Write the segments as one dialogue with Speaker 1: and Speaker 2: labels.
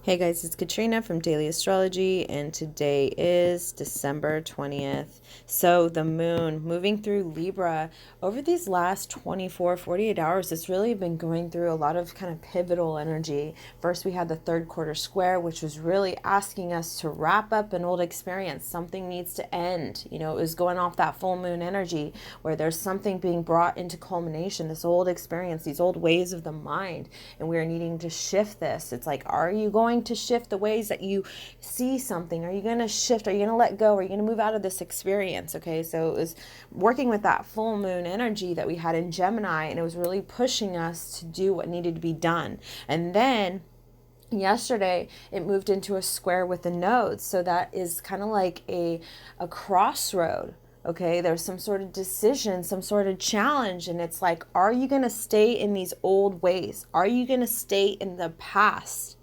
Speaker 1: Hey guys, it's Katrina from Daily Astrology, and today is December 20th. So, the moon moving through Libra over these last 48 hours, it's really been going through a lot of kind of pivotal energy. First, we had the third quarter square, which was really asking us to wrap up an old experience. Something needs to end. It was going off that full moon energy where there's something being brought into culmination, this old experience, these old ways of the mind, and we're needing to shift this. It's like, are you going to shift the ways that you see something? Are you going to shift? Are you going to let go? Are you going to move out of this experience? Okay, so it was working with that full moon energy that we had in Gemini, and it was really pushing us to do what needed to be done. And then yesterday it moved into a square with the nodes, so that is kind of like a crossroad. Okay, there's some sort of decision, some sort of challenge, and it's like, are you going to stay in these old ways? Are you going to stay in the past?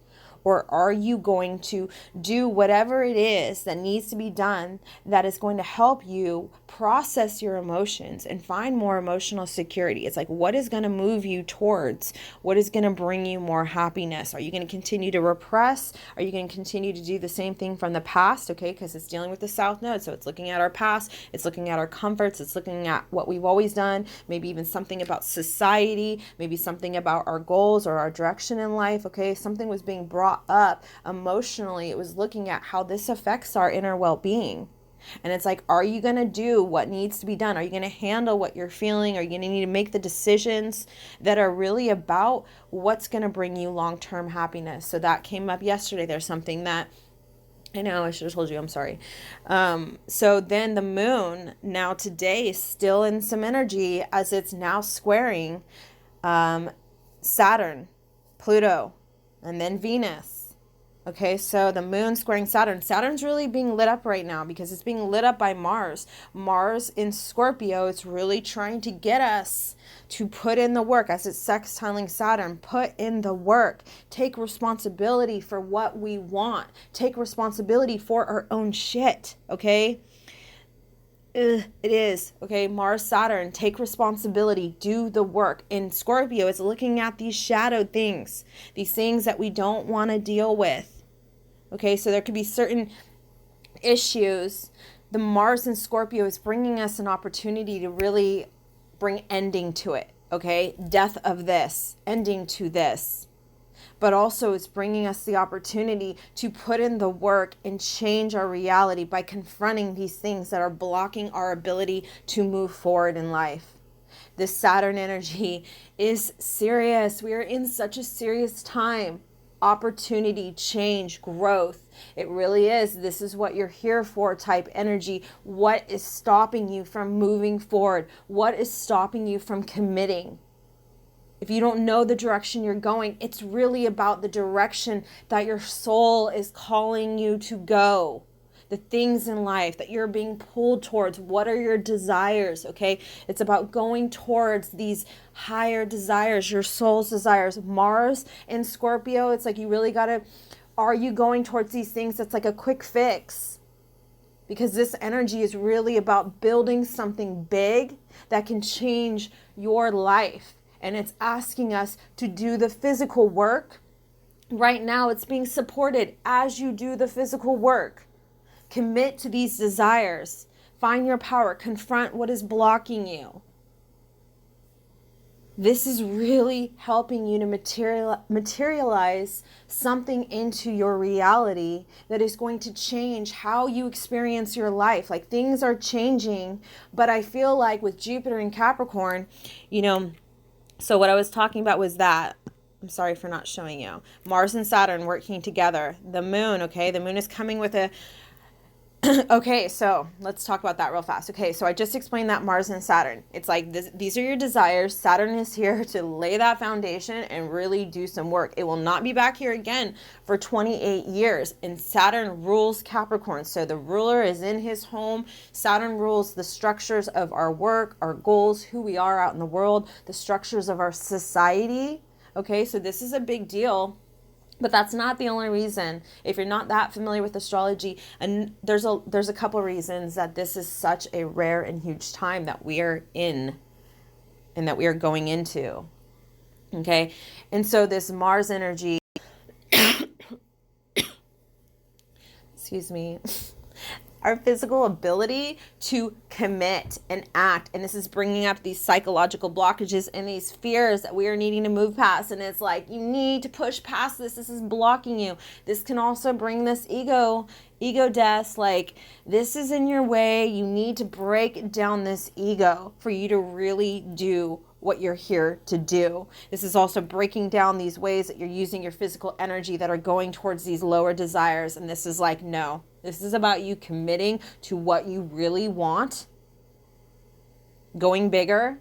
Speaker 1: Or are you going to do whatever it is that needs to be done that is going to help you process your emotions and find more emotional security? It's like, what is going to move you towards? What is going to bring you more happiness? Are you going to continue to repress? Are you going to continue to do the same thing from the past? Okay, because it's dealing with the South Node. So it's looking at our past. It's looking at our comforts. It's looking at what we've always done. Maybe even something about society. Maybe something about our goals or our direction in life. Okay, something was being brought up emotionally. It was looking at how this affects our inner well-being. And it's like, are you going to do what needs to be done? Are you going to handle what you're feeling? Are you going to need to make the decisions that are really about what's going to bring you long-term happiness? So that came up yesterday. There's something that I know I should have told you, I'm sorry. So then the moon now today is still in some energy as it's now squaring Saturn, Pluto, and then Venus. Okay, so the moon squaring Saturn. Saturn's really being lit up right now because it's being lit up by Mars. Mars in Scorpio, it's really trying to get us to put in the work as it's sextiling Saturn. Put in the work. Take responsibility for what we want. Take responsibility for our own shit, okay? It is. Okay, Mars, Saturn, take responsibility, do the work. In Scorpio, it's looking at these shadowed things, these things that we don't want to deal with. Okay, so there could be certain issues. The Mars in Scorpio is bringing us an opportunity to really bring ending to it. Okay, death of this, ending to this. But also it's bringing us the opportunity to put in the work and change our reality by confronting these things that are blocking our ability to move forward in life. This Saturn energy is serious. We are in such a serious time. Opportunity, change, growth. It really is. This is what you're here for type energy. What is stopping you from moving forward? What is stopping you from committing? If you don't know the direction you're going, it's really about the direction that your soul is calling you to go. The things in life that you're being pulled towards. What are your desires? Okay. It's about going towards these higher desires, your soul's desires. Mars in Scorpio, it's like you really got to, are you going towards these things that's like a quick fix? Because this energy is really about building something big that can change your life. And it's asking us to do the physical work. Right now, it's being supported as you do the physical work. Commit to these desires. Find your power. Confront what is blocking you. This is really helping you to materialize something into your reality that is going to change how you experience your life. Like, things are changing, but I feel like with Jupiter in Capricorn, so what I was talking about was that, I'm sorry for not showing you, Mars and Saturn working together. The moon, okay, the moon is coming with a, okay, so let's talk about that real fast. Okay, so I just explained that Mars and Saturn. It's like these are your desires. Saturn is here to lay that foundation and really do some work. It will not be back here again for 28 years. And Saturn rules Capricorn. So the ruler is in his home. Saturn rules the structures of our work, our goals, who we are out in the world, the structures of our society. Okay, so this is a big deal. But that's not the only reason. If you're not that familiar with astrology, and there's a couple reasons that this is such a rare and huge time that we are in and that we are going into. Okay? And so this Mars energy excuse me, our physical ability to commit and act. And this is bringing up these psychological blockages and these fears that we are needing to move past. And it's like, you need to push past this. This is blocking you. This can also bring this ego death. Like, this is in your way. You need to break down this ego for you to really do what you're here to do. This is also breaking down these ways that you're using your physical energy that are going towards these lower desires. And this is like, no, this is about you committing to what you really want, going bigger.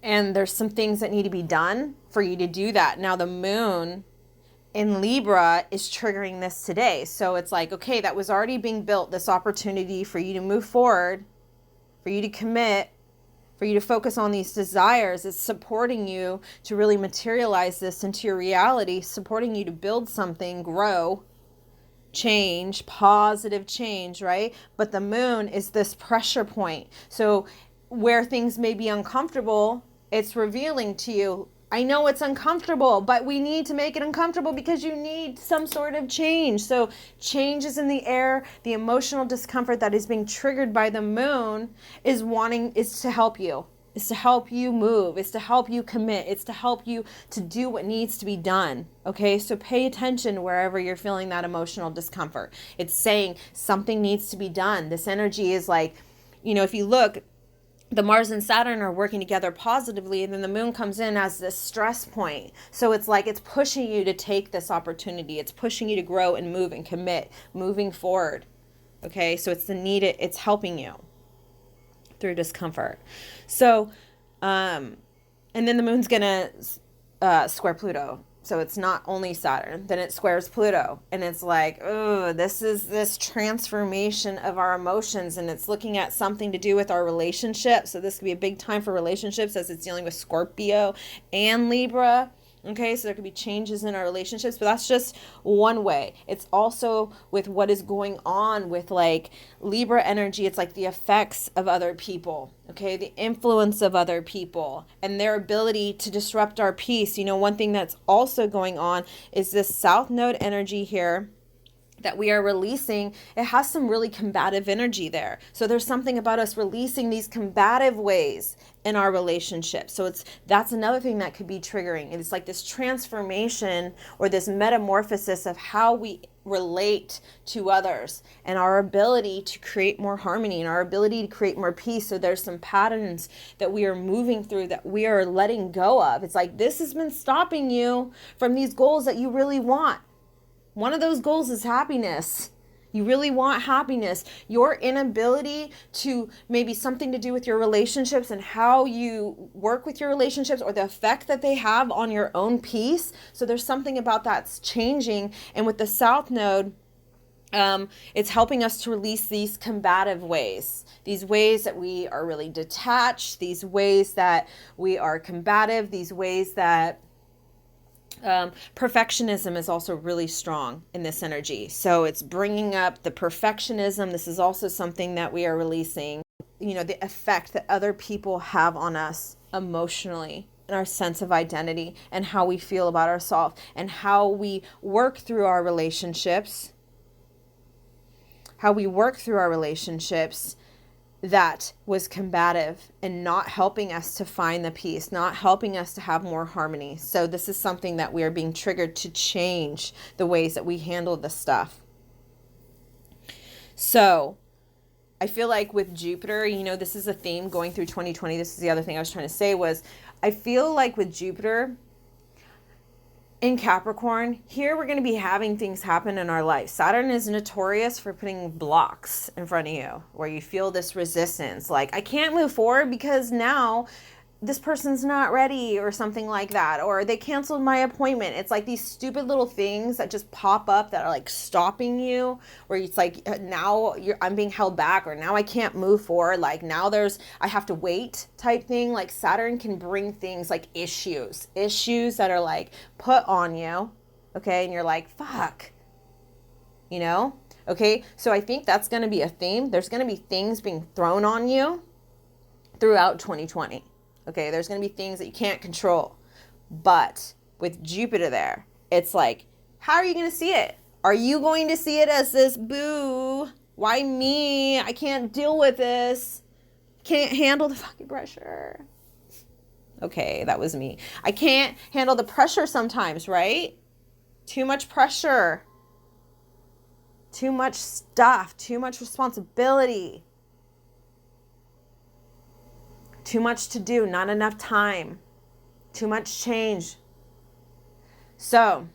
Speaker 1: And there's some things that need to be done for you to do that. Now, the moon in Libra is triggering this today. So it's like, okay, that was already being built, this opportunity for you to move forward, for you to commit, for you to focus on these desires. It's supporting you to really materialize this into your reality, supporting you to build something, grow, change, positive change, right? But the moon is this pressure point. So where things may be uncomfortable, it's revealing to you, I know it's uncomfortable, but we need to make it uncomfortable because you need some sort of change. So change is in the air. The emotional discomfort that is being triggered by the moon is to help you. It's to help you move. It's to help you commit. It's to help you to do what needs to be done. Okay, so pay attention wherever you're feeling that emotional discomfort. It's saying something needs to be done. This energy is like, if you look, the Mars and Saturn are working together positively, and then the moon comes in as this stress point. So it's like it's pushing you to take this opportunity. It's pushing you to grow and move and commit, moving forward. Okay, so it's helping you through discomfort. So, and then the moon's gonna square Pluto. So it's not only Saturn, then it squares Pluto. And it's like, oh, this is this transformation of our emotions. And it's looking at something to do with our relationships. So this could be a big time for relationships as it's dealing with Scorpio and Libra. Okay, so there could be changes in our relationships, but that's just one way. It's also with what is going on with like Libra energy. It's like the effects of other people, okay, the influence of other people and their ability to disrupt our peace. One thing that's also going on is this South Node energy here that we are releasing. It has some really combative energy there. So there's something about us releasing these combative ways in our relationship. So that's another thing that could be triggering. It's like this transformation or this metamorphosis of how we relate to others and our ability to create more harmony and our ability to create more peace. So there's some patterns that we are moving through that we are letting go of. It's like this has been stopping you from these goals that you really want. One of those goals is happiness. You really want happiness. Your inability to maybe something to do with your relationships and how you work with your relationships or the effect that they have on your own peace. So there's something about that's changing. And with the South Node, it's helping us to release these combative ways, these ways that we are really detached, these ways that we are combative, these ways that perfectionism is also really strong in this energy. So it's bringing up the perfectionism. This is also something that we are releasing, the effect that other people have on us emotionally and our sense of identity and how we feel about ourselves and how we work through our relationships, that was combative and not helping us to find the peace, not helping us to have more harmony. So this is something that we are being triggered to change the ways that we handle this stuff. So I feel like with Jupiter, this is a theme going through 2020. This is the other thing I was trying to say was I feel like with Jupiter in Capricorn, here we're going to be having things happen in our life. Saturn is notorious for putting blocks in front of you where you feel this resistance. Like, I can't move forward because now this person's not ready or something like that. Or they canceled my appointment. It's like these stupid little things that just pop up that are like stopping you. Where it's like, now I'm being held back or now I can't move forward. Like now I have to wait type thing. Like Saturn can bring things like issues that are like put on you. Okay. And you're like, fuck, Okay. So I think that's going to be a theme. There's going to be things being thrown on you throughout 2020. Okay, there's going to be things that you can't control. But with Jupiter there, it's like, how are you going to see it? Are you going to see it as this, boo, why me? I can't deal with this. Can't handle the fucking pressure. Okay, that was me. I can't handle the pressure sometimes, right? Too much pressure. Too much stuff. Too much responsibility. Too much to do. Not enough time. Too much change. So,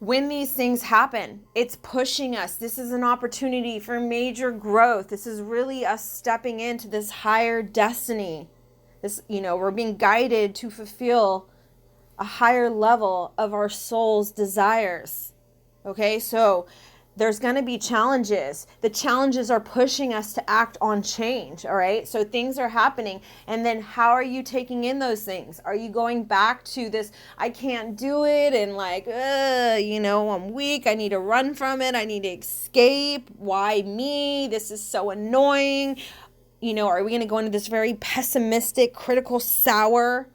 Speaker 1: when these things happen, it's pushing us. This is an opportunity for major growth. This is really us stepping into this higher destiny. This, we're being guided to fulfill a higher level of our soul's desires. Okay, so there's going to be challenges. The challenges are pushing us to act on change, all right? So things are happening, and then how are you taking in those things? Are you going back to this, I can't do it, and like, I'm weak, I need to run from it, I need to escape, why me? This is so annoying. Are we going to go into this very pessimistic, critical, sour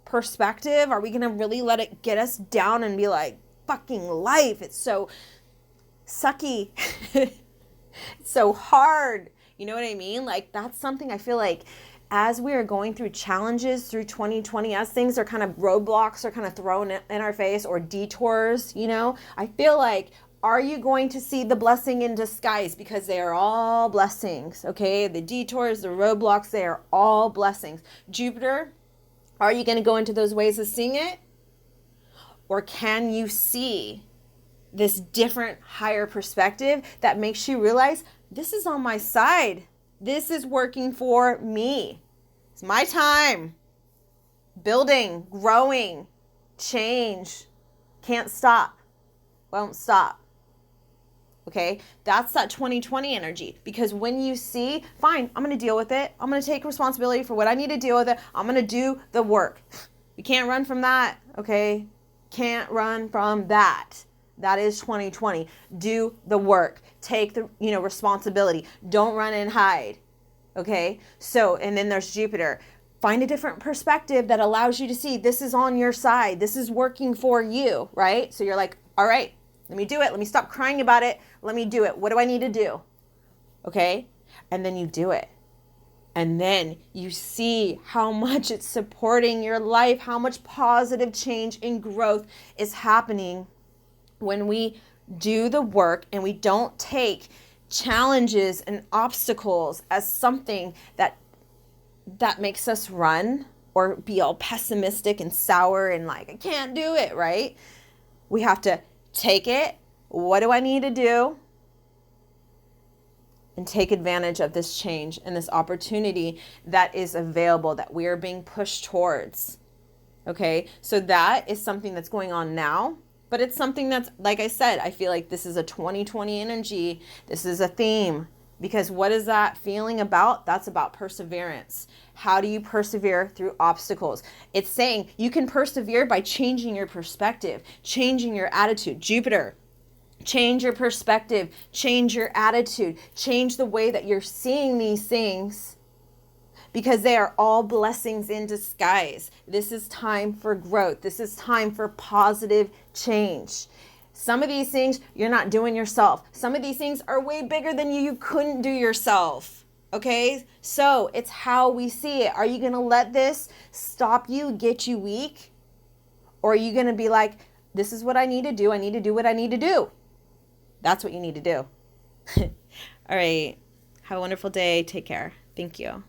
Speaker 1: perspective? Are we going to really let it get us down and be like, fucking life, it's so sucky. It's so hard. You know what I mean? Like, that's something I feel like as we are going through challenges through 2020, as things are kind of roadblocks are kind of thrown in our face, or detours, I feel like, are you going to see the blessing in disguise? Because they are all blessings, okay? The detours, the roadblocks, they are all blessings. Jupiter, are you going to go into those ways of seeing it? Or can you see this different, higher perspective that makes you realize this is on my side. This is working for me. It's my time. Building, growing, change. Can't stop. Won't stop. Okay? That's that 2020 energy. Because when you see, fine, I'm going to deal with it. I'm going to take responsibility for what I need to deal with it. I'm going to do the work. You can't run from that. Okay? Can't run from that. That is 2020. Do the work. Take the, responsibility. Don't run and hide. Okay? So, and then there's Jupiter. Find a different perspective that allows you to see this is on your side. This is working for you, right? So you're like, all right, let me do it. Let me stop crying about it. Let me do it. What do I need to do? Okay? And then you do it. And then you see how much it's supporting your life, how much positive change and growth is happening when we do the work and we don't take challenges and obstacles as something that makes us run or be all pessimistic and sour and like, I can't do it, right? We have to take it. What do I need to do? And take advantage of this change and this opportunity that is available, that we are being pushed towards. Okay, so that is something that's going on now. But it's something that's, like I said, I feel like this is a 2020 energy. This is a theme. Because what is that feeling about? That's about perseverance. How do you persevere through obstacles? It's saying you can persevere by changing your perspective, changing your attitude. Jupiter, change your perspective, change your attitude, change the way that you're seeing these things, because they are all blessings in disguise. This is time for growth. This is time for positive change. Some of these things you're not doing yourself. Some of these things are way bigger than you. You couldn't do yourself. Okay? So it's how we see it. Are you going to let this stop you, get you weak? Or are you going to be like, this is what I need to do. I need to do what I need to do. That's what you need to do. All right. Have a wonderful day. Take care. Thank you.